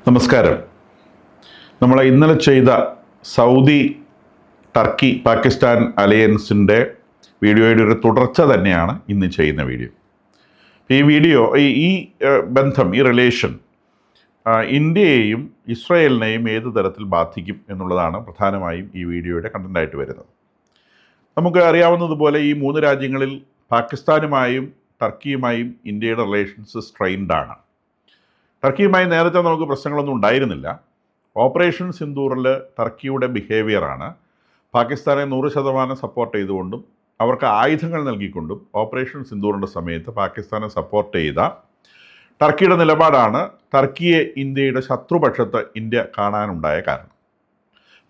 നമസ്കാരം. നമ്മൾ ഇന്നലെ ചെയ്ത സൗദി ടർക്കി പാകിസ്ഥാൻ അലയൻസിൻ്റെ വീഡിയോയുടെ ഒരു തുടർച്ച തന്നെയാണ് ഇന്ന് ചെയ്യുന്ന വീഡിയോ. ഈ വീഡിയോ ഈ ബന്ധം, ഈ റിലേഷൻ ഇന്ത്യയെയും ഇസ്രായേലിനെയും ഏത് തരത്തിൽ ബാധിക്കും എന്നുള്ളതാണ് പ്രധാനമായും ഈ വീഡിയോയുടെ കണ്ടൻ്റായിട്ട് വരുന്നത്. നമുക്ക് അറിയാവുന്നതുപോലെ ഈ മൂന്ന് രാജ്യങ്ങളിൽ പാകിസ്ഥാനുമായും ടർക്കിയുമായും ഇന്ത്യയുടെ റിലേഷൻസ് സ്ട്രെയിൻഡാണ്. ടർക്കിയുമായി നേരത്തെ നമുക്ക് പ്രശ്നങ്ങളൊന്നും ഉണ്ടായിരുന്നില്ല. ഓപ്പറേഷൻ സിന്ദൂറിൽ ടർക്കിയുടെ ബിഹേവിയറാണ് പാകിസ്ഥാനെ 100% സപ്പോർട്ട് ചെയ്തുകൊണ്ടും അവർക്ക് ആയുധങ്ങൾ നൽകിക്കൊണ്ടും ഓപ്പറേഷൻ സിന്ദൂറിൻ്റെ സമയത്ത് പാകിസ്ഥാനെ സപ്പോർട്ട് ചെയ്ത ടർക്കിയുടെ നിലപാടാണ് ടർക്കിയെ ഇന്ത്യയുടെ ശത്രുപക്ഷത്ത് ഇന്ത്യ കാണാനുണ്ടായ കാരണം.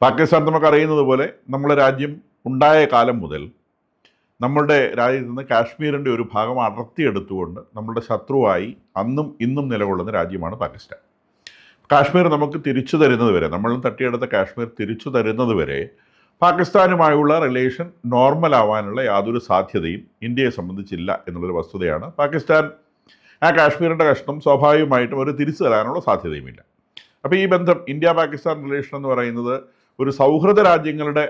പാകിസ്ഥാൻ നമുക്കറിയുന്നത് പോലെ നമ്മുടെ രാജ്യം ഉണ്ടായ കാലം മുതൽ നമ്മളുടെ രാജ്യത്ത് നിന്ന് കാശ്മീരിൻ്റെ ഒരു ഭാഗം അടർത്തിയെടുത്തുകൊണ്ട് നമ്മളുടെ ശത്രുവായി അന്നും ഇന്നും നിലകൊള്ളുന്ന രാജ്യമാണ് പാകിസ്ഥാൻ. കാശ്മീർ നമുക്ക് തിരിച്ചു തരുന്നത് വരെ, നമ്മളും തട്ടിയെടുത്ത കാശ്മീർ തിരിച്ചു തരുന്നത് വരെ പാകിസ്ഥാനുമായുള്ള റിലേഷൻ നോർമൽ ആവാനുള്ള യാതൊരു സാധ്യതയും ഇന്ത്യയെ സംബന്ധിച്ചില്ല എന്നുള്ളൊരു വസ്തുതയാണ്. പാകിസ്ഥാൻ ആ കാശ്മീരിൻ്റെ കഷ്ണം സ്വാഭാവികമായിട്ടും ഒരു തിരിച്ചു തരാനുള്ള സാധ്യതയുമില്ല. അപ്പോൾ ഈ ബന്ധം, ഇന്ത്യ പാകിസ്ഥാൻ റിലേഷൻ എന്ന് പറയുന്നത് ഒരു സൗഹൃദ രാജ്യങ്ങളുടെ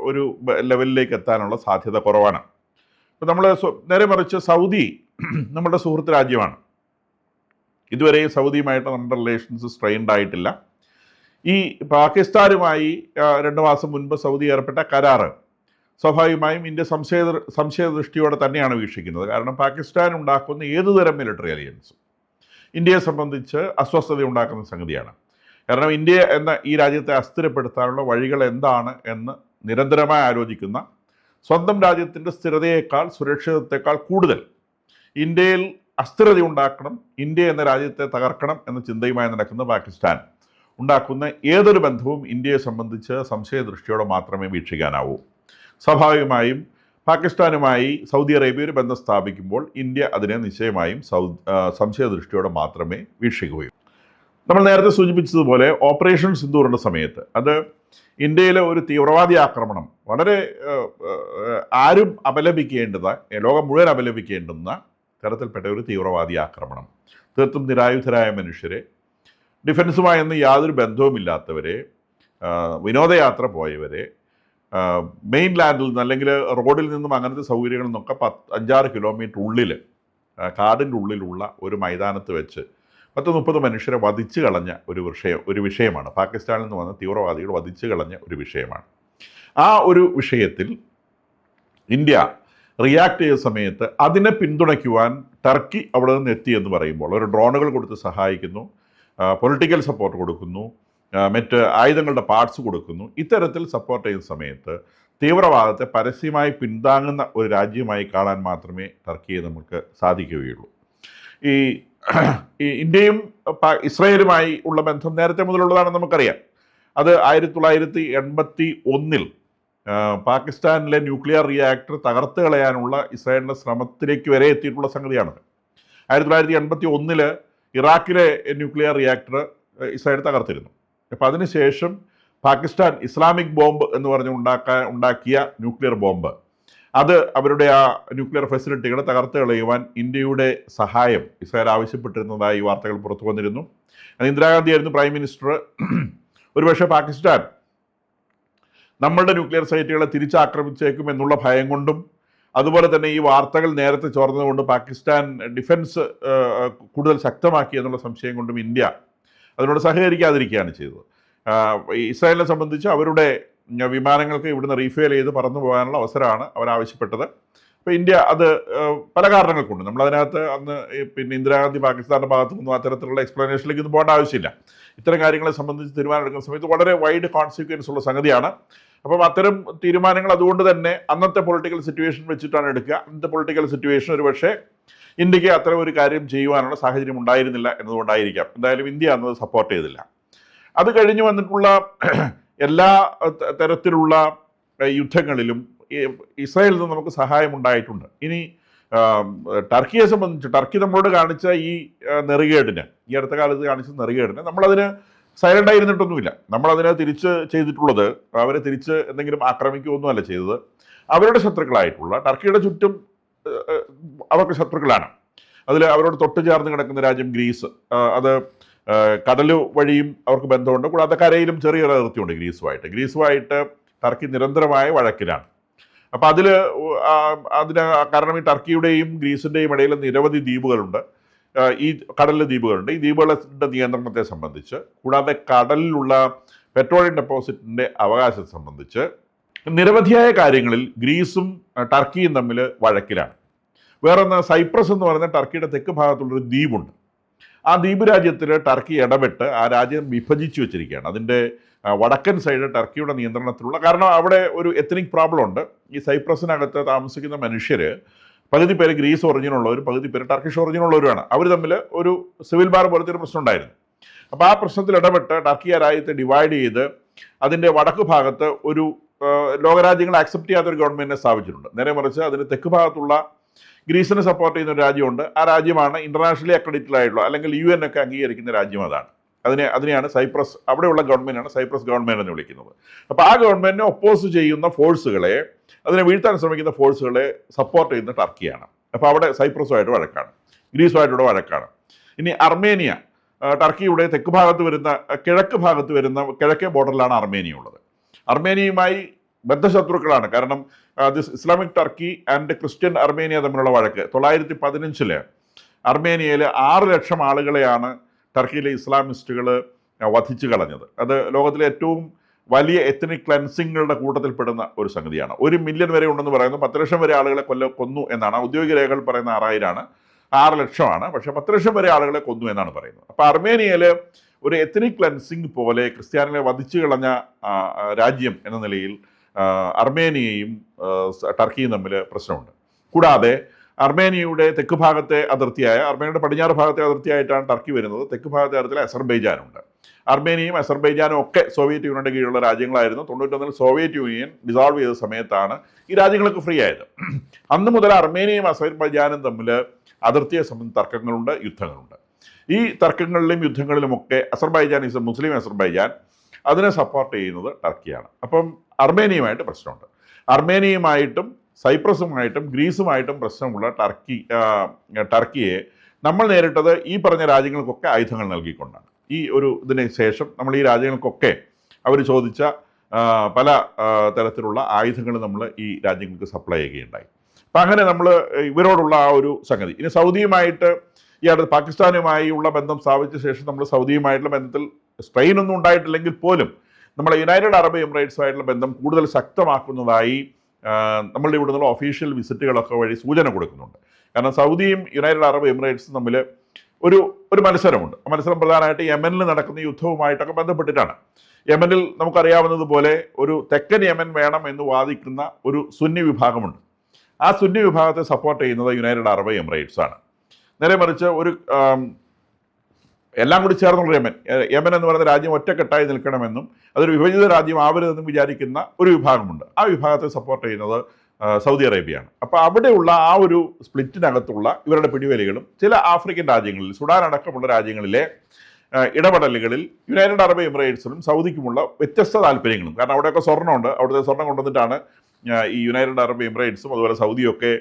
ഒരു ലെവലിലേക്ക് എത്താനുള്ള സാധ്യത കുറവാണ്. ഇപ്പോൾ നമ്മൾ നേരെ മറിച്ച് സൗദി നമ്മുടെ സുഹൃത്ത് രാജ്യമാണ്. ഇതുവരെ സൗദിയുമായിട്ട് നമ്മുടെ റിലേഷൻസ് സ്ട്രെയിൻഡ് ആയിട്ടില്ല. ഈ പാകിസ്ഥാനുമായി 2 മാസം മുൻപ് സൗദി ഏർപ്പെട്ട കരാറ് സ്വാഭാവികമായും ഇന്ത്യ സംശയദൃഷ്ടിയോടെ തന്നെയാണ് വീക്ഷിക്കുന്നത്. കാരണം പാകിസ്ഥാൻ ഉണ്ടാക്കുന്ന ഏതുതരം മിലിറ്ററി അലയൻസും ഇന്ത്യയെ സംബന്ധിച്ച് അസ്വസ്ഥത ഉണ്ടാക്കുന്ന സംഗതിയാണ്. കാരണം ഇന്ത്യ എന്ന ഈ രാജ്യത്തെ അസ്ഥിരപ്പെടുത്താനുള്ള വഴികൾ എന്താണ് എന്ന് നിരന്തരമായി ആലോചിക്കുന്ന, സ്വന്തം രാജ്യത്തിൻ്റെ സ്ഥിരതയേക്കാൾ സുരക്ഷിതത്വത്തേക്കാൾ കൂടുതൽ ഇന്ത്യയിൽ അസ്ഥിരത ഉണ്ടാക്കണം, ഇന്ത്യ എന്ന രാജ്യത്തെ തകർക്കണം എന്ന ചിന്തയുമായി നടക്കുന്ന പാകിസ്ഥാൻ ഉണ്ടാക്കുന്ന ഏതൊരു ബന്ധവും ഇന്ത്യയെ സംബന്ധിച്ച് സംശയദൃഷ്ടിയോടെ മാത്രമേ വീക്ഷിക്കാനാവൂ. സ്വാഭാവികമായും പാകിസ്ഥാനുമായി സൗദി അറേബ്യ ഒരു ബന്ധം സ്ഥാപിക്കുമ്പോൾ ഇന്ത്യ അതിനെ നിശ്ചയമായും സംശയദൃഷ്ടിയോടെ മാത്രമേ വീക്ഷിക്കുകയുള്ളൂ. നമ്മൾ നേരത്തെ സൂചിപ്പിച്ചതുപോലെ ഓപ്പറേഷൻ സിന്ദൂറിൻ്റെ സമയത്ത് അത് ഇന്ത്യയിലെ ഒരു തീവ്രവാദി ആക്രമണം, വളരെ ആരും അപലപിക്കേണ്ടത്, ലോകം മുഴുവൻ അപലപിക്കേണ്ടുന്ന തരത്തിൽപ്പെട്ട ഒരു തീവ്രവാദി ആക്രമണം, തീർത്തും നിരായുധരായ മനുഷ്യരെ, ഡിഫൻസുമായൊന്നും യാതൊരു ബന്ധവുമില്ലാത്തവരെ, വിനോദയാത്ര പോയവരെ, മെയിൻ ലാൻഡിൽ നിന്ന് അല്ലെങ്കിൽ റോഡിൽ നിന്നും അങ്ങനത്തെ സൗകര്യങ്ങളിൽ നിന്നൊക്കെ 5-6 കിലോമീറ്റർ ഉള്ളിൽ, കാടിൻ്റെ ഉള്ളിലുള്ള ഒരു മൈതാനത്ത് വെച്ച് 30 മനുഷ്യരെ വധിച്ചു കളഞ്ഞ ഒരു വിഷയമാണ്. പാകിസ്ഥാനിൽ നിന്ന് വന്ന തീവ്രവാദികൾ വധിച്ചു കളഞ്ഞ ഒരു വിഷയമാണ്. ആ ഒരു വിഷയത്തിൽ ഇന്ത്യ റിയാക്ട് ചെയ്ത സമയത്ത് അതിനെ പിന്തുണയ്ക്കുവാൻ ടർക്കി അവിടെ നിന്ന് എത്തിയെന്ന് പറയുമ്പോൾ, ഒരു ഡ്രോണുകൾ കൊടുത്ത് സഹായിക്കുന്നു, പൊളിറ്റിക്കൽ സപ്പോർട്ട് കൊടുക്കുന്നു, മറ്റ് ആയുധങ്ങളുടെ പാർട്സ് കൊടുക്കുന്നു. ഇത്തരത്തിൽ സപ്പോർട്ട് ചെയ്യുന്ന സമയത്ത് തീവ്രവാദത്തെ പരസ്യമായി പിന്താങ്ങുന്ന ഒരു രാജ്യമായി കാണാൻ മാത്രമേ ടർക്കിയെ നമുക്ക് സാധിക്കുകയുള്ളൂ. ഈ ഇന്ത്യയും ഇസ്രായേലുമായി ഉള്ള ബന്ധം നേരത്തെ മുതലുള്ളതാണെന്ന് നമുക്കറിയാം. അത് 1981 പാകിസ്ഥാനിലെ ന്യൂക്ലിയർ റിയാക്ടർ തകർത്ത് കളയാനുള്ള ഇസ്രായേലിൻ്റെ ശ്രമത്തിലേക്ക് വരെ എത്തിയിട്ടുള്ള സംഗതിയാണ്. 1981 ഇറാഖിലെ ന്യൂക്ലിയർ റിയാക്ടർ ഇസ്രായേൽ തകർത്തിരുന്നു. അപ്പോൾ അതിനുശേഷം പാകിസ്ഥാൻ ഇസ്ലാമിക് ബോംബ് എന്ന് പറഞ്ഞ് ഉണ്ടാക്കിയ ന്യൂക്ലിയർ ബോംബ്, അത് അവരുടെ ആ ന്യൂക്ലിയർ ഫെസിലിറ്റികളെ തകർത്ത് കളയുവാൻ ഇന്ത്യയുടെ സഹായം ഇസ്രായേൽ ആവശ്യപ്പെട്ടിരുന്നതായി വാർത്തകൾ പുറത്തു വന്നിരുന്നു. ഇന്ദിരാഗാന്ധി ആയിരുന്നു പ്രൈം മിനിസ്റ്റർ. ഒരുപക്ഷെ പാകിസ്ഥാൻ നമ്മളുടെ ന്യൂക്ലിയർ സൈറ്റുകളെ തിരിച്ചാക്രമിച്ചേക്കും എന്നുള്ള ഭയം കൊണ്ടും, അതുപോലെ തന്നെ ഈ വാർത്തകൾ നേരത്തെ ചോർന്നതുകൊണ്ട് പാകിസ്ഥാൻ ഡിഫൻസ് കൂടുതൽ ശക്തമാക്കി എന്നുള്ള സംശയം കൊണ്ടും ഇന്ത്യ അതിനോട് സഹകരിക്കാതിരിക്കുകയാണ് ചെയ്തത്. ഇസ്രായേലിനെ സംബന്ധിച്ച് അവരുടെ വിമാനങ്ങൾക്ക് ഇവിടുന്ന് റീഫെയിൽ ചെയ്ത് പറന്നു പോകാനുള്ള അവസരമാണ് അവരാവശ്യപ്പെട്ടത്. അപ്പോൾ ഇന്ത്യ അത് പല കാരണങ്ങൾ കൊണ്ട്, നമ്മളതിനകത്ത് അന്ന് ഇന്ദിരാഗാന്ധി പാകിസ്ഥാൻ്റെ ഭാഗത്തു നിന്നും അത്തരത്തിലുള്ള എക്സ്പ്ലനേഷനിലേക്ക് ഒന്നും പോകേണ്ട ആവശ്യമില്ല. ഇത്തരം കാര്യങ്ങളെ സംബന്ധിച്ച് തീരുമാനമെടുക്കുന്ന സമയത്ത് വളരെ വൈഡ് കോൺസിക്വൻസ് ഉള്ള സംഗതിയാണ്. അപ്പം അത്തരം തീരുമാനങ്ങൾ അതുകൊണ്ട് തന്നെ അന്നത്തെ പൊളിറ്റിക്കൽ സിറ്റുവേഷൻ വെച്ചിട്ടാണ് എടുക്കുക. അന്നത്തെ പൊളിറ്റിക്കൽ സിറ്റുവേഷൻ ഒരു പക്ഷേ ഇന്ത്യക്ക് അത്തരം ഒരു കാര്യം ചെയ്യുവാനുള്ള സാഹചര്യം ഉണ്ടായിരുന്നില്ല എന്നതുകൊണ്ടായിരിക്കാം. എന്തായാലും ഇന്ത്യ അന്നത് സപ്പോർട്ട് ചെയ്തില്ല. അത് കഴിഞ്ഞ് വന്നിട്ടുള്ള എല്ലാ തരത്തിലുള്ള യുദ്ധങ്ങളിലും ഇസ്രായേലിൽ നിന്ന് നമുക്ക് സഹായം ഉണ്ടായിട്ടുണ്ട്. ഇനി ടർക്കിയെ സംബന്ധിച്ച്, ടർക്കി നമ്മളോട് കാണിച്ച ഈ നെറികേടിന്, ഈ അടുത്ത കാലത്ത് കാണിച്ച നെറികേടിന് നമ്മളതിന് സൈലൻ്റായി ഇരുന്നിട്ടൊന്നുമില്ല. നമ്മളതിനെ തിരിച്ച് ചെയ്തിട്ടുള്ളത്, അവരെ തിരിച്ച് എന്തെങ്കിലും ആക്രമിക്കുകയൊന്നുമല്ല ചെയ്തത്. അവരുടെ ശത്രുക്കളായിട്ടുള്ള ടർക്കിയുടെ ചുറ്റും അവർക്ക് ശത്രുക്കളാണ്. അതിൽ അവരോട് തൊട്ട് ചേർന്ന് കിടക്കുന്ന രാജ്യം ഗ്രീസ്, അത് കടൽ വഴിയും അവർക്ക് ബന്ധമുണ്ട്. കൂടാതെ കരയിലും ചെറിയൊരു അതിർത്തിയുണ്ട് ഗ്രീസുമായിട്ട് ടർക്കി നിരന്തരമായ വഴക്കിലാണ്. അപ്പോൾ അതിന് കാരണം ഈ ടർക്കിയുടെയും ഗ്രീസിൻ്റെയും ഇടയിൽ നിരവധി ദ്വീപുകളുണ്ട്, ഈ കടലിലെ ദ്വീപുകളുണ്ട്. ഈ ദ്വീപുകളുടെ നിയന്ത്രണത്തെ സംബന്ധിച്ച്, കൂടാതെ കടലിലുള്ള പെട്രോളിയം ഡെപ്പോസിറ്റിൻ്റെ അവകാശത്തെ സംബന്ധിച്ച് നിരവധിയായ കാര്യങ്ങളിൽ ഗ്രീസും ടർക്കിയും തമ്മിൽ വഴക്കിലാണ്. വേറൊന്ന്, സൈപ്രസ് എന്ന് പറയുന്ന ടർക്കിയുടെ തെക്ക് ഭാഗത്തുള്ളൊരു ദ്വീപുണ്ട്. ആ ദ്വീപ് രാജ്യത്തിൽ ടർക്കി ഇടപെട്ട് ആ രാജ്യം വിഭജിച്ചു വെച്ചിരിക്കുകയാണ്. അതിൻ്റെ വടക്കൻ സൈഡ് ടർക്കിയുടെ നിയന്ത്രണത്തിലുള്ള, കാരണം അവിടെ ഒരു എത്നിക് പ്രോബ്ലം ഉണ്ട്. ഈ സൈപ്രസിനകത്ത് താമസിക്കുന്ന മനുഷ്യർ പകുതി പേര് ഗ്രീസ് ഒറിജിനുള്ളവരും പകുതി പേര് ടർക്കിഷ് ഒറിജിനുള്ളവരുമാണ്. അവർ തമ്മിൽ ഒരു സിവിൽ വാർ പോലത്തെ ഒരു പ്രശ്നം ഉണ്ടായിരുന്നു. അപ്പോൾ ആ പ്രശ്നത്തിൽ ഇടപെട്ട് ടർക്കി ആ രാജ്യത്തെ ഡിവൈഡ് ചെയ്ത് അതിൻ്റെ വടക്ക് ഭാഗത്ത് ഒരു ലോകരാജ്യങ്ങളെ അക്സെപ്റ്റ് ചെയ്യാത്തൊരു ഗവൺമെൻറ്റിനെ സ്ഥാപിച്ചിട്ടുണ്ട്. നേരെ മറിച്ച് അതിന് തെക്ക് ഭാഗത്തുള്ള ഗ്രീസിനെ സപ്പോർട്ട് ചെയ്യുന്ന ഒരു രാജ്യമുണ്ട്. ആ രാജ്യമാണ് ഇൻ്റർനാഷണലി അക്രഡിറ്റഡ് ആയിട്ടുള്ള, അല്ലെങ്കിൽ UN ഒക്കെ അംഗീകരിക്കുന്ന രാജ്യം അതാണ്. അതിനെയാണ് സൈപ്രസ്, അവിടെയുള്ള ഗവൺമെൻറ്റാണ് സൈപ്രസ് ഗവൺമെൻറ് എന്ന് വിളിക്കുന്നത്. അപ്പോൾ ആ ഗവൺമെൻറ്റിനെ ഒപ്പോസ് ചെയ്യുന്ന ഫോഴ്സുകളെ, അതിനെ വീഴ്ത്താൻ ശ്രമിക്കുന്ന ഫോഴ്സുകളെ സപ്പോർട്ട് ചെയ്യുന്ന ടർക്കിയാണ്. അപ്പോൾ അവിടെ സൈപ്രസുമായിട്ട് വഴക്കാണ്, ഗ്രീസുമായിട്ടുള്ള വഴക്കാണ്. ഇനി അർമേനിയ, ടർക്കിയുടെ തെക്ക് ഭാഗത്ത് വരുന്ന, കിഴക്ക് ഭാഗത്ത് വരുന്ന കിഴക്കേ ബോർഡറിലാണ് അർമേനിയ ഉള്ളത്. അർമേനിയയുമായി ബദ്ധശത്രുക്കളാണ്. കാരണം Islamic Turkey and Christian Armenia തമ്മിലുള്ള വഴക്ക് 1915 അർമേനിയയിൽ 6 ലക്ഷം ആളുകളെയാണ് ടർക്കിയിലെ ഇസ്ലാമിസ്റ്റുകൾ വധിച്ചു കളഞ്ഞത്. അത് ലോകത്തിലെ ഏറ്റവും വലിയ എത്നിക് ക്ലെൻസിങ്ങുകളുടെ കൂട്ടത്തിൽപ്പെടുന്ന ഒരു സംഗതിയാണ്. 1 മില്യൺ വരെ ഉണ്ടെന്ന് പറയുന്നു. 10 ലക്ഷം വരെ ആളുകളെ കൊന്നു എന്നാണ് ഔദ്യോഗിക രേഖകൾ പറയുന്ന. 6000 6 ലക്ഷമാണ്, പക്ഷേ 10 ലക്ഷം വരെ ആളുകളെ കൊന്നു എന്നാണ് പറയുന്നത്. അപ്പോൾ അർമേനിയയിൽ ഒരു എത്നിക് ക്ലെൻസിങ് പോലെ ക്രിസ്ത്യാനികളെ വധിച്ചു കളഞ്ഞ രാജ്യം എന്ന നിലയിൽ അർമേനിയയും ടർക്കിയും തമ്മിൽ പ്രശ്നമുണ്ട്. കൂടാതെ അർമേനിയയുടെ തെക്ക് ഭാഗത്തെ അതിർത്തിയായ, അർമേനിയയുടെ പടിഞ്ഞാറ് ഭാഗത്തെ അതിർത്തിയായിട്ടാണ് ടർക്കി വരുന്നത്. തെക്ക് ഭാഗത്തെ അതിർത്തിയിൽ അസർബൈജാനുണ്ട്. അർമേനിയയും അസർബൈജാനും ഒക്കെ സോവിയറ്റ് യൂണിയൻ്റെ കീഴിലുള്ള രാജ്യങ്ങളായിരുന്നു. 91 സോവിയറ്റ് യൂണിയൻ ഡിസോൾവ് ചെയ്ത സമയത്താണ് ഈ രാജ്യങ്ങൾക്ക് ഫ്രീ ആയത്. അന്ന് മുതൽ അർമേനിയയും അസർബൈജാനും തമ്മിൽ അതിർത്തിയെ സംബന്ധിച്ച് തർക്കങ്ങളുണ്ട്, യുദ്ധങ്ങളുണ്ട്. ഈ തർക്കങ്ങളിലും യുദ്ധങ്ങളിലുമൊക്കെ മുസ്ലിം അസർബൈജാൻ അതിനെ സപ്പോർട്ട് ചെയ്യുന്നത് ടർക്കിയാണ്. അപ്പം അർമേനിയയുമായിട്ട് പ്രശ്നമുണ്ട്. അർമേനിയയുമായിട്ടും സൈപ്രസുമായിട്ടും ഗ്രീസുമായിട്ടും പ്രശ്നമുള്ള ടർക്കിയെ നമ്മൾ നേരിട്ടത് ഈ പറഞ്ഞ രാജ്യങ്ങൾക്കൊക്കെ ആയുധങ്ങൾ നൽകിക്കൊണ്ടാണ്. ഈ ഒരു ഇതിന് ശേഷം നമ്മൾ ഈ രാജ്യങ്ങൾക്കൊക്കെ അവർ ചോദിച്ച പല തരത്തിലുള്ള ആയുധങ്ങൾ നമ്മൾ ഈ രാജ്യങ്ങൾക്ക് സപ്ലൈ ചെയ്യുകയുണ്ടായി. അപ്പം അങ്ങനെ നമ്മൾ ഇവരോടുള്ള ആ ഒരു സംഗതി. ഇനി സൗദിയുമായിട്ട്, ഈ അടുത്ത് പാകിസ്ഥാനുമായുള്ള ബന്ധം സ്ഥാപിച്ച ശേഷം നമ്മൾ സൗദിയുമായിട്ടുള്ള ബന്ധത്തിൽ സ്ട്രെയിൻ ഒന്നും ഉണ്ടായിട്ടില്ലെങ്കിൽ പോലും നമ്മൾ യുണൈറ്റഡ് അറബ് എമിറേറ്റ്സുമായിട്ടുള്ള ബന്ധം കൂടുതൽ ശക്തമാക്കുന്നതായി നമ്മളുടെ ഇവിടെ നിന്നുള്ള ഒഫീഷ്യൽ വിസിറ്റുകളൊക്കെ വഴി സൂചന കൊടുക്കുന്നുണ്ട്. കാരണം സൗദിയും യുണൈറ്റഡ് അറബ് എമിറേറ്റ്സും തമ്മിൽ ഒരു മത്സരമുണ്ട്. ആ മത്സരം പ്രധാനമായിട്ട് യമനിൽ നടക്കുന്ന യുദ്ധവുമായിട്ടൊക്കെ ബന്ധപ്പെട്ടിട്ടാണ്. യമനിൽ നമുക്കറിയാവുന്നതുപോലെ ഒരു തെക്കൻ യമൻ വേണം എന്ന് വാദിക്കുന്ന ഒരു സുന്നി വിഭാഗമുണ്ട്. ആ സുന്നി വിഭാഗത്തെ സപ്പോർട്ട് ചെയ്യുന്നത് യുണൈറ്റഡ് അറബ് എമിറേറ്റ്സ് ആണ്. നേരെ മറിച്ച് എല്ലാം കൂടി ചേർന്നുള്ള യമൻ എന്ന് പറയുന്ന രാജ്യം ഒറ്റക്കെട്ടായി നിൽക്കണമെന്നും അതൊരു വിഭജിത രാജ്യം ആവരുതെന്നും വിചാരിക്കുന്ന ഒരു വിഭാഗമുണ്ട്. ആ വിഭാഗത്തെ സപ്പോർട്ട് ചെയ്യുന്നത് സൗദി അറേബ്യയാണ്. അപ്പോൾ അവിടെയുള്ള ആ ഒരു സ്പ്ലിറ്റിനകത്തുള്ള ഇവരുടെ പിടിവലികളും ചില ആഫ്രിക്കൻ രാജ്യങ്ങളിൽ, സുഡാൻ അടക്കമുള്ള രാജ്യങ്ങളിലെ ഇടപെടലുകളിൽ യുണൈറ്റഡ് അറബ് എമിറേറ്റ്സിനും സൗദിക്കുമുള്ള വ്യത്യസ്ത താല്പര്യങ്ങളും, കാരണം അവിടെയൊക്കെ സ്വർണ്ണമുണ്ട്. അവിടുത്തെ സ്വർണ്ണം കൊണ്ടുവന്നിട്ടാണ് ഈ യുണൈറ്റഡ് അറബ് എമിറേറ്റ്സും അതുപോലെ സൗദിയൊക്കെ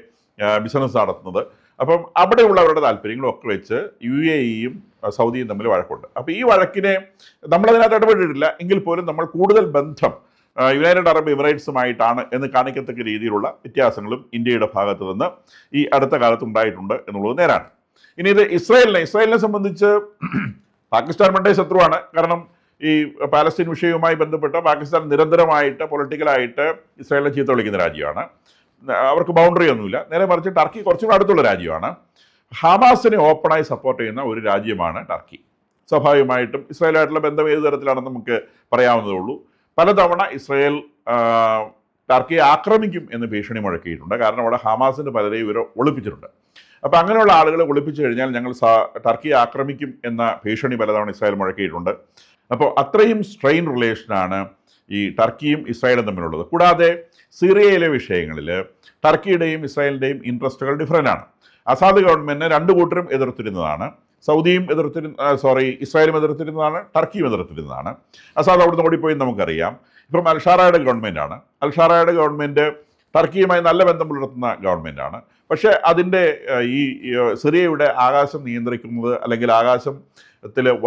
ബിസിനസ് നടത്തുന്നത്. അപ്പം അവിടെയുള്ളവരുടെ താല്പര്യങ്ങളും ഒക്കെ വെച്ച് UAEയും സൗദിയും തമ്മിൽ വഴക്കുണ്ട്. അപ്പോൾ ഈ വഴക്കിനെ നമ്മളതിനകത്ത് ഇടപെട്ടിട്ടില്ല എങ്കിൽ പോലും നമ്മൾ കൂടുതൽ ബന്ധം യുണൈറ്റഡ് അറബ് എമിറേറ്റ്സുമായിട്ടാണ് എന്ന് കാണിക്കത്തക്ക രീതിയിലുള്ള വ്യത്യാസങ്ങളും ഇന്ത്യയുടെ ഭാഗത്ത് നിന്ന് ഈ അടുത്ത കാലത്ത് ഉണ്ടായിട്ടുണ്ട് എന്നുള്ളത് നേരാണ്. ഇനി ഇത് ഇസ്രായേലിനെ സംബന്ധിച്ച് പാകിസ്ഥാൻ പണ്ടേ ശത്രുവാണ്. കാരണം ഈ പാലസ്തീൻ വിഷയവുമായി ബന്ധപ്പെട്ട് പാകിസ്ഥാൻ നിരന്തരമായിട്ട് പൊളിറ്റിക്കലായിട്ട് ഇസ്രായേലിനെ ചീത്ത വിളിക്കുന്ന രാജ്യമാണ്. അവർക്ക് ബൗണ്ടറി ഒന്നുമില്ല. നേരെ മറിച്ച് ടർക്കി കുറച്ചുകൂടെ അടുത്തുള്ള രാജ്യമാണ്. ഹമാസിനെ ഓപ്പണായി സപ്പോർട്ട് ചെയ്യുന്ന ഒരു രാജ്യമാണ് ടർക്കി. സ്വാഭാവികമായിട്ടും ഇസ്രായേലുമായിട്ടുള്ള ബന്ധം ഏത് തരത്തിലാണെന്ന് നമുക്ക് പറയാവുന്നതേ ഉള്ളൂ. പലതവണ ഇസ്രായേൽ ടർക്കിയെ ആക്രമിക്കും എന്ന് ഭീഷണി മുഴക്കിയിട്ടുണ്ട്. കാരണം അവിടെ ഹമാസിൻ്റെ പലരെയും ഇവർ ഒളിപ്പിച്ചിട്ടുണ്ട്. അപ്പോൾ അങ്ങനെയുള്ള ആളുകളെ ഒളിപ്പിച്ചു കഴിഞ്ഞാൽ ഞങ്ങൾ ടർക്കിയെ ആക്രമിക്കും എന്ന ഭീഷണി പലതവണ ഇസ്രായേൽ മുഴക്കിയിട്ടുണ്ട്. അപ്പോൾ അത്രയും സ്ട്രെയിൻ റിലേഷനാണ് ഈ ടർക്കിയും ഇസ്രായേലും തമ്മിലുള്ളത്. കൂടാതെ സിറിയയിലെ വിഷയങ്ങളിൽ ടർക്കിയുടെയും ഇസ്രായേലിൻ്റെയും ഇൻട്രസ്റ്റുകൾ ഡിഫറൻ്റ് ആണ്. അസാദ് ഗവൺമെൻറ്റിനെ രണ്ടു കൂട്ടരും എതിർത്തിരുന്നതാണ്. ഇസ്രായേലും എതിർത്തിരുന്നതാണ്, ടർക്കിയും എതിർത്തിരുന്നതാണ്. അസാദ് അവിടുന്ന് ഓടിപ്പോയി നമുക്കറിയാം. ഇപ്പം അൽഷാറയുടെ ഗവൺമെൻറ്റാണ്. അൽഷാറയുടെ ഗവൺമെൻറ് ടർക്കിയുമായി നല്ല ബന്ധം പുലർത്തുന്ന ഗവൺമെൻറ്റാണ്. പക്ഷേ അതിൻ്റെ ഈ സിറിയയുടെ ആകാശം നിയന്ത്രിക്കുന്നത് അല്ലെങ്കിൽ ആകാശം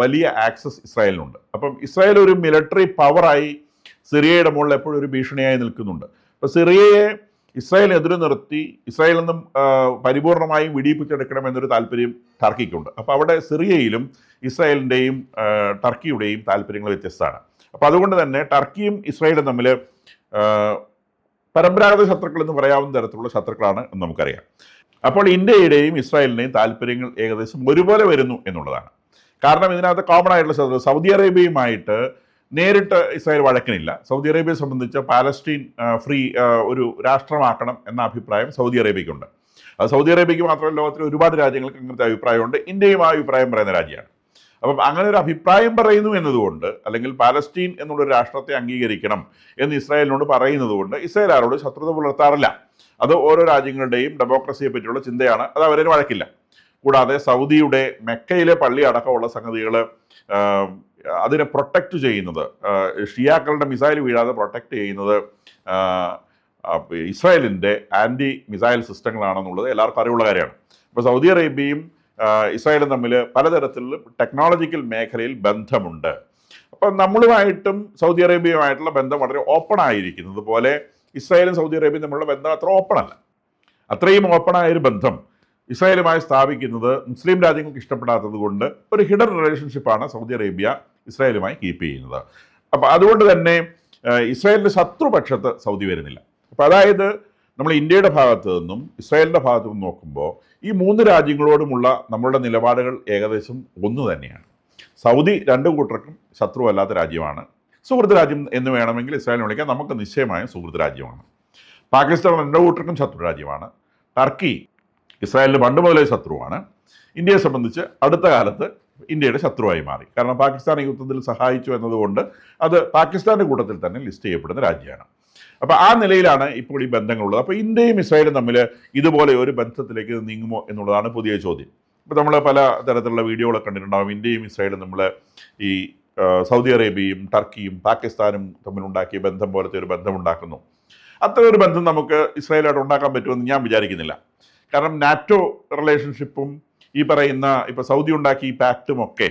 വലിയ ആക്സസ് ഇസ്രായേലിനുണ്ട്. അപ്പം ഇസ്രായേൽ ഒരു മിലിറ്ററി പവറായി സിറിയയുടെ മുകളിൽ എപ്പോഴും ഒരു ഭീഷണിയായി നിൽക്കുന്നുണ്ട്. അപ്പോൾ സിറിയയെ ഇസ്രായേൽ എതിരെ നിർത്തി ഇസ്രായേലിൽ നിന്നും പരിപൂർണമായും വിടിയിപ്പിച്ചെടുക്കണം എന്നൊരു താല്പര്യം ടർക്കിക്കുണ്ട്. അപ്പോൾ അവിടെ സിറിയയിലും ഇസ്രായേലിൻ്റെയും ടർക്കിയുടെയും താല്പര്യങ്ങൾ വ്യത്യസ്തമാണ്. അപ്പോൾ അതുകൊണ്ട് തന്നെ ടർക്കിയും ഇസ്രായേലും തമ്മിൽ പരമ്പരാഗത ശത്രുക്കൾ എന്ന് പറയാവുന്ന തരത്തിലുള്ള ശത്രുക്കളാണ് എന്ന് നമുക്കറിയാം. അപ്പോൾ ഇന്ത്യയുടെയും ഇസ്രായേലിൻ്റെയും താല്പര്യങ്ങൾ ഏകദേശം ഒരുപോലെ വരുന്നു എന്നുള്ളതാണ്. കാരണം ഇതിനകത്ത് കോമൺ ആയിട്ടുള്ള ശത്രു സൗദി അറേബ്യയുമായിട്ട് നേരിട്ട് ഇസ്രായേൽ വഴക്കിനില്ല. സൗദി അറേബ്യയെ സംബന്ധിച്ച് പാലസ്റ്റീൻ ഫ്രീ ഒരു രാഷ്ട്രമാക്കണം എന്ന അഭിപ്രായം സൗദി അറേബ്യയ്ക്കുണ്ട്. അത് സൗദി അറേബ്യയ്ക്ക് മാത്രമല്ല, ലോകത്തിലെ ഒരുപാട് രാജ്യങ്ങൾക്ക് അങ്ങനത്തെ അഭിപ്രായമുണ്ട്. ഇന്ത്യയും ആ അഭിപ്രായം പറയുന്ന രാജ്യമാണ്. അപ്പം അങ്ങനെ ഒരു അഭിപ്രായം പറയുന്നു എന്നതുകൊണ്ട്, അല്ലെങ്കിൽ പാലസ്റ്റീൻ എന്നുള്ളൊരു രാഷ്ട്രത്തെ അംഗീകരിക്കണം എന്ന് ഇസ്രായേലിനോട് പറയുന്നത് കൊണ്ട് ഇസ്രായേൽ ആരോട് ശത്രുത പുലർത്താറില്ല. അത് ഓരോ രാജ്യങ്ങളുടെയും ഡെമോക്രസിയെ പറ്റിയുള്ള ചിന്തയാണ്. അത് അവരെ വഴക്കില്ല. കൂടാതെ സൗദിയുടെ മെക്കയിലെ പള്ളി അടക്കമുള്ള സംഗതികൾ അതിനെ പ്രൊട്ടക്റ്റ് ചെയ്യുന്നത്, ഷിയാക്കളുടെ മിസൈൽ വീഴാതെ പ്രൊട്ടക്റ്റ് ചെയ്യുന്നത് ഇസ്രായേലിൻ്റെ ആൻറ്റി മിസൈൽ സിസ്റ്റങ്ങളാണെന്നുള്ളത് എല്ലാവർക്കും അറിവുള്ള കാര്യമാണ്. ഇപ്പോൾ സൗദി അറേബ്യയും ഇസ്രായേലും തമ്മിൽ പലതരത്തിലുള്ള ടെക്നോളജിക്കൽ മേഖലയിൽ ബന്ധമുണ്ട്. അപ്പം നമ്മളുമായിട്ടും സൗദി അറേബ്യയുമായിട്ടുള്ള ബന്ധം വളരെ ഓപ്പൺ ആയിരിക്കുന്നത് പോലെ ഇസ്രായേലും സൗദി അറേബ്യയും തമ്മിലുള്ള ബന്ധം അത്ര ഓപ്പൺ അല്ല. അത്രയും ഓപ്പണായൊരു ബന്ധം ഇസ്രായേലുമായി സ്ഥാപിക്കുന്നത് മുസ്ലിം രാജ്യങ്ങൾക്ക് ഇഷ്ടപ്പെടാത്തത് കൊണ്ട് ഒരു ഹിഡൻ റിലേഷൻഷിപ്പാണ് സൗദി അറേബ്യ ഇസ്രായേലുമായി കീപ്പ് ചെയ്യുന്നത്. അപ്പോൾ അതുകൊണ്ട് തന്നെ ഇസ്രായേലിൻ്റെ ശത്രുപക്ഷത്ത് സൗദി വരുന്നില്ല. അപ്പോൾ അതായത് നമ്മൾ ഇന്ത്യയുടെ ഭാഗത്ത് നിന്നും ഇസ്രായേലിൻ്റെ ഭാഗത്തു നിന്നും നോക്കുമ്പോൾ ഈ മൂന്ന് രാജ്യങ്ങളോടുമുള്ള നമ്മളുടെ നിലപാടുകൾ ഏകദേശം ഒന്ന് തന്നെയാണ്. സൗദി രണ്ടു കൂട്ടർക്കും ശത്രുവല്ലാത്ത രാജ്യമാണ്. സുഹൃത്ത് രാജ്യം എന്ന് വേണമെങ്കിൽ ഇസ്രായേലിനെ വിളിക്കാൻ നമുക്ക് നിശ്ചയമായും സുഹൃത്ത് രാജ്യമാണ്. പാകിസ്ഥാൻ രണ്ടു കൂട്ടർക്കും ശത്രു രാജ്യമാണ്. ടർക്കി ഇസ്രായേലിന് പണ്ട് മുതലേ ശത്രുവാണ്. ഇന്ത്യയെ സംബന്ധിച്ച് അടുത്ത കാലത്ത് ഇന്ത്യയുടെ ശത്രുവായി മാറി. കാരണം പാകിസ്ഥാൻ യുദ്ധത്തിൽ സഹായിച്ചു എന്നതുകൊണ്ട് അത് പാകിസ്ഥാൻ്റെ കൂട്ടത്തിൽ തന്നെ ലിസ്റ്റ് ചെയ്യപ്പെടുന്ന രാജ്യമാണ്. അപ്പോൾ ആ നിലയിലാണ് ഇപ്പോൾ ഈ ബന്ധങ്ങളുള്ളത്. അപ്പോൾ ഇന്ത്യയും ഇസ്രായേലും തമ്മിൽ ഇതുപോലെ ഒരു ബന്ധത്തിലേക്ക് നീങ്ങുമോ എന്നുള്ളതാണ് പുതിയ ചോദ്യം. ഇപ്പോൾ നമ്മൾ പല തരത്തിലുള്ള വീഡിയോകളൊക്കെ കണ്ടിട്ടുണ്ടാകും. ഇന്ത്യയും ഇസ്രായേലും നമ്മൾ ഈ സൗദി അറേബ്യയും ടർക്കിയും പാകിസ്ഥാനും തമ്മിലുണ്ടാക്കിയ ബന്ധം പോലത്തെ ഒരു ബന്ധം ഉണ്ടാക്കുന്നു. അത്ര ഒരു ബന്ധം നമുക്ക് ഇസ്രായേലായിട്ട് ഉണ്ടാക്കാൻ പറ്റുമെന്ന് ഞാൻ വിചാരിക്കുന്നില്ല. കാരണം നാറ്റോ റിലേഷൻഷിപ്പും ഈ പറയുന്ന ഇപ്പോൾ സൗദി ഉണ്ടാക്കിയ ഈ പാക്റ്റും ഒക്കെ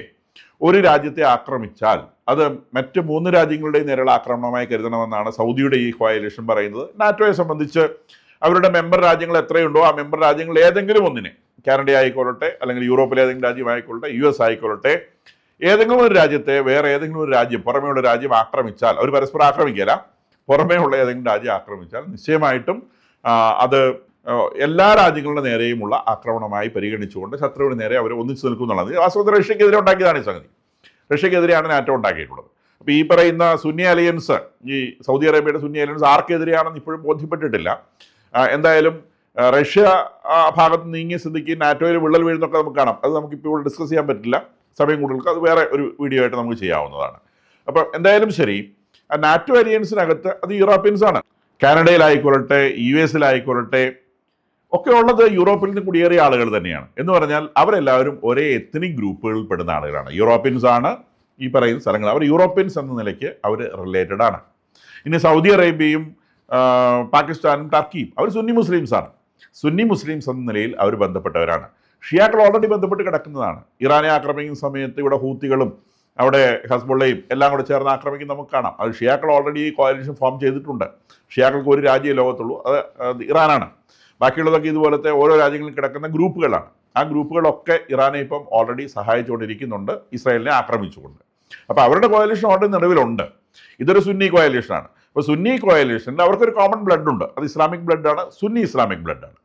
ഒരു രാജ്യത്തെ ആക്രമിച്ചാൽ അത് മറ്റ് മൂന്ന് രാജ്യങ്ങളുടെയും നേരെയുള്ള ആക്രമണമായി കരുതണമെന്നാണ് സൗദിയുടെ ഈ കോയലിഷൻ പറയുന്നത്. നാറ്റോയെ സംബന്ധിച്ച് അവരുടെ മെമ്പർ രാജ്യങ്ങൾ എത്രയുണ്ടോ ആ മെമ്പർ രാജ്യങ്ങൾ ഏതെങ്കിലും ഒന്നിനെ, കാനഡ ആയിക്കൊള്ളട്ടെ, അല്ലെങ്കിൽ യൂറോപ്പിലെ ഏതെങ്കിലും രാജ്യം ആയിക്കൊള്ളട്ടെ, US ആയിക്കൊള്ളട്ടെ, ഏതെങ്കിലും ഒരു രാജ്യത്തെ വേറെ ഏതെങ്കിലും ഒരു രാജ്യം, പുറമേയുള്ള രാജ്യം ആക്രമിച്ചാൽ, അവർ പരസ്പരം ആക്രമിക്കില്ല, പുറമേ ഉള്ള ഏതെങ്കിലും രാജ്യം ആക്രമിച്ചാൽ നിശ്ചയമായിട്ടും അത് എല്ലാ രാജ്യങ്ങളുടെ നേരെയുമുള്ള ആക്രമണമായി പരിഗണിച്ചുകൊണ്ട് ശത്രുവിന് നേരെ അവർ ഒന്നിച്ചു നിൽക്കും എന്നുള്ളത് വാസ്തവത്തിൽ റഷ്യക്കെതിരെ ഉണ്ടാക്കിയതാണ് ഈ സംഗതി. റഷ്യക്കെതിരെയാണ് നാറ്റോ ഉണ്ടാക്കിയിട്ടുള്ളത്. അപ്പോൾ ഈ പറയുന്ന സുന്നി അലയൻസ്, ഈ സൗദി അറേബ്യയുടെ സുന്നി അലയൻസ് ആർക്കെതിരെയാണെന്ന് ഇപ്പോഴും ബോധ്യപ്പെട്ടിട്ടില്ല. എന്തായാലും റഷ്യ ആ ഭാഗത്ത് നീങ്ങിയ സ്ഥിതിക്ക് നാറ്റോയിൽ വിള്ളൽ വീഴുന്നൊക്കെ നമുക്ക് കാണാം. അത് നമുക്കിപ്പോൾ ഇവിടെ ഡിസ്കസ് ചെയ്യാൻ പറ്റില്ല, സമയം കൂടുതൽ, അത് വേറെ ഒരു വീഡിയോ ആയിട്ട് നമുക്ക് ചെയ്യാവുന്നതാണ്. അപ്പം എന്തായാലും ശരി, നാറ്റോ അലയൻസിനകത്ത് അത് യൂറോപ്യൻസാണ്. കാനഡയിലായിക്കൊള്ളട്ടെ, US ഒക്കെ ഉള്ളത് യൂറോപ്പിൽ നിന്ന് കുടിയേറിയ ആളുകൾ തന്നെയാണ്. എന്ന് പറഞ്ഞാൽ അവരെല്ലാവരും ഒരേ എത്നിക് ഗ്രൂപ്പുകളിൽ പെടുന്ന ആളുകളാണ്. യൂറോപ്യൻസ് ആണ് ഈ പറയുന്ന സ്ഥലങ്ങൾ. അവർ യൂറോപ്യൻസ് എന്ന നിലയ്ക്ക് അവർ റിലേറ്റഡ് ആണ്. ഇനി സൗദി അറേബ്യയും പാകിസ്ഥാനും ടർക്കിയും അവർ സുന്നി മുസ്ലിംസാണ്. സുന്നി മുസ്ലിംസ് എന്ന നിലയിൽ അവർ ബന്ധപ്പെട്ടവരാണ്. ഷിയാക്കൾ ഓൾറെഡി ബന്ധപ്പെട്ട് കിടക്കുന്നതാണ്. ഇറാനെ ആക്രമിക്കുന്ന സമയത്ത് ഇവിടെ ഹൂത്തികളും അവിടെ ഹസ്ബുള്ളയും എല്ലാം കൂടെ ചേർന്ന് ആക്രമിക്കുന്ന നമുക്ക് കാണാം. അത് ഷിയാക്കൾ ഓൾറെഡി കോalition ഫോം ചെയ്തിട്ടുണ്ട്. ഷിയാക്കൾക്ക് ഒരു രാജ്യമേ ലോകത്തുള്ളൂ, അത് ഇറാനാണ്. ബാക്കിയുള്ളതൊക്കെ ഇതുപോലത്തെ ഓരോ രാജ്യങ്ങളിൽ കിടക്കുന്ന ഗ്രൂപ്പുകളാണ്. ആ ഗ്രൂപ്പുകളൊക്കെ ഇറാനെ ഇപ്പം ഓൾറെഡി സഹായിച്ചുകൊണ്ടിരിക്കുന്നുണ്ട്, ഇസ്രായേലിനെ ആക്രമിച്ചുകൊണ്ട്. അപ്പോൾ അവരുടെ കോalition ഓൾറെഡി നിലവിലുണ്ട്. ഇതൊരു സുന്നി കോalitionാണ്. അപ്പോൾ സുന്നി കോalitionൽ അവർക്കൊരു കോമൺ ബ്ലഡ് ഉണ്ട്. അത് ഇസ്ലാമിക് ബ്ലഡാണ്, സുന്നി ഇസ്ലാമിക് ബ്ലഡാണ്.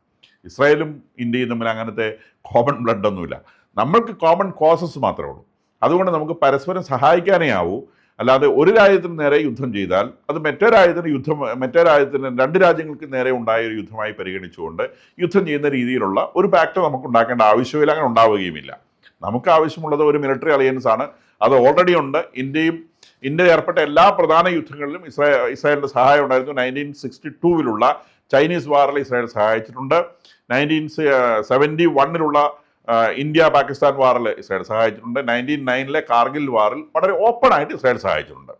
ഇസ്രായേലും ഇന്ത്യയും തമ്മിൽ അങ്ങനത്തെ കോമൺ ബ്ലഡ് ഒന്നുമില്ല. നമ്മൾക്ക് കോമൺ കോസസ് മാത്രമേ ഉള്ളൂ. അതുകൊണ്ട് നമുക്ക് പരസ്പരം സഹായിക്കാനേ ആവൂ. അല്ലാതെ ഒരു രാജ്യത്തിന് നേരെ യുദ്ധം ചെയ്താൽ അത് മറ്റേ രാജ്യത്തിന് രണ്ട് രാജ്യങ്ങൾക്ക് നേരെ ഉണ്ടായ ഒരു യുദ്ധമായി പരിഗണിച്ചുകൊണ്ട് യുദ്ധം ചെയ്യുന്ന രീതിയിലുള്ള ഒരു പാക്ട് നമുക്ക് ഉണ്ടാക്കേണ്ട ആവശ്യമില്ല, അങ്ങനെ ഉണ്ടാവുകയുമില്ല. നമുക്ക് ആവശ്യമുള്ളത് ഒരു മിലിറ്ററി അലയൻസ് ആണ്. അത് ഓൾറെഡി ഉണ്ട്. ഇന്ത്യ ഏർപ്പെട്ട എല്ലാ പ്രധാന യുദ്ധങ്ങളിലും ഇസ്രായേലിൻ്റെ സഹായം ഉണ്ടായിരുന്നു. 1962 ചൈനീസ് വാറിൽ ഇസ്രായേൽ സഹായിച്ചിട്ടുണ്ട്. 1971 ഇന്ത്യ പാകിസ്ഥാൻ വാറിൽ ഇസ്രായേൽ സഹായിച്ചിട്ടുണ്ട്. 1999 കാർഗിൽ വാറിൽ വളരെ ഓപ്പണായിട്ട് ഇസ്രായേൽ സഹായിച്ചിട്ടുണ്ട്.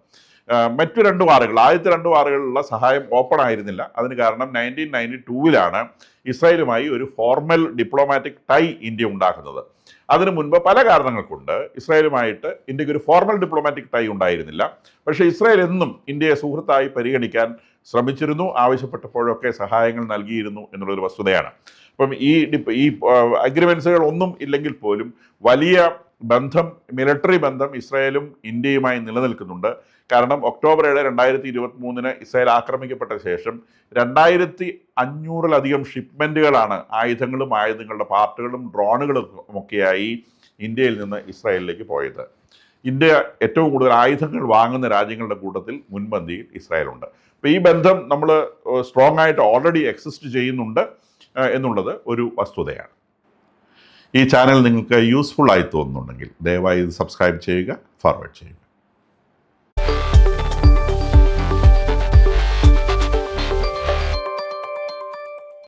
മറ്റു രണ്ട് വാറുകൾ, ആദ്യത്തെ രണ്ട് വാറുകളിലുള്ള സഹായം ഓപ്പൺ ആയിരുന്നില്ല. അതിന് കാരണം 1992 ഇസ്രായേലുമായി ഒരു ഫോർമൽ ഡിപ്ലോമാറ്റിക് ടൈ ഇന്ത്യ ഉണ്ടാക്കുന്നത്. അതിനു മുൻപ് പല കാരണങ്ങൾ കൊണ്ട് ഇസ്രായേലുമായിട്ട് ഇന്ത്യക്ക് ഒരു ഫോർമൽ ഡിപ്ലോമാറ്റിക് ടൈ ഉണ്ടായിരുന്നില്ല. പക്ഷേ ഇസ്രായേൽ എന്നും ഇന്ത്യയെ സുഹൃത്തായി പരിഗണിക്കാൻ ശ്രമിച്ചിരുന്നു, ആവശ്യപ്പെട്ടപ്പോഴൊക്കെ സഹായങ്ങൾ നൽകിയിരുന്നു എന്നുള്ളൊരു വസ്തുതയാണ്. അപ്പം ഈ അഗ്രിമെൻസുകൾ ഒന്നും ഇല്ലെങ്കിൽ പോലും വലിയ ബന്ധം, മിലിറ്ററി ബന്ധം ഇസ്രായേലും ഇന്ത്യയുമായി നിലനിൽക്കുന്നുണ്ട്. കാരണം ഒക്ടോബർ 7, 2023 ഇസ്രായേൽ ആക്രമിക്കപ്പെട്ട ശേഷം 2500-ലധികം ഷിപ്മെൻറ്റുകളാണ് ആയുധങ്ങളും ആയുധങ്ങളുടെ പാർട്ടുകളും ഡ്രോണുകളും ഒക്കെയായി ഇന്ത്യയിൽ നിന്ന് ഇസ്രായേലിലേക്ക് പോയത്. ഇന്ത്യ ഏറ്റവും കൂടുതൽ ആയുധങ്ങൾ വാങ്ങുന്ന രാജ്യങ്ങളുടെ കൂട്ടത്തിൽ മുൻപന്തിയിൽ ഇസ്രായേലുണ്ട്. അപ്പോൾ ഈ ബന്ധം നമ്മൾ സ്ട്രോങ് ആയിട്ട് ഓൾറെഡി എക്സിസ്റ്റ് ചെയ്യുന്നുണ്ട് എന്നുള്ളത് ഒരു വസ്തുതയാണ്. ഈ ചാനൽ നിങ്ങൾക്ക് യൂസ്ഫുൾ ആയി തോന്നുന്നുണ്ടെങ്കിൽ ദയവായി ഇത് സബ്സ്ക്രൈബ് ചെയ്യുക, ഫോർവേഡ് ചെയ്യുക.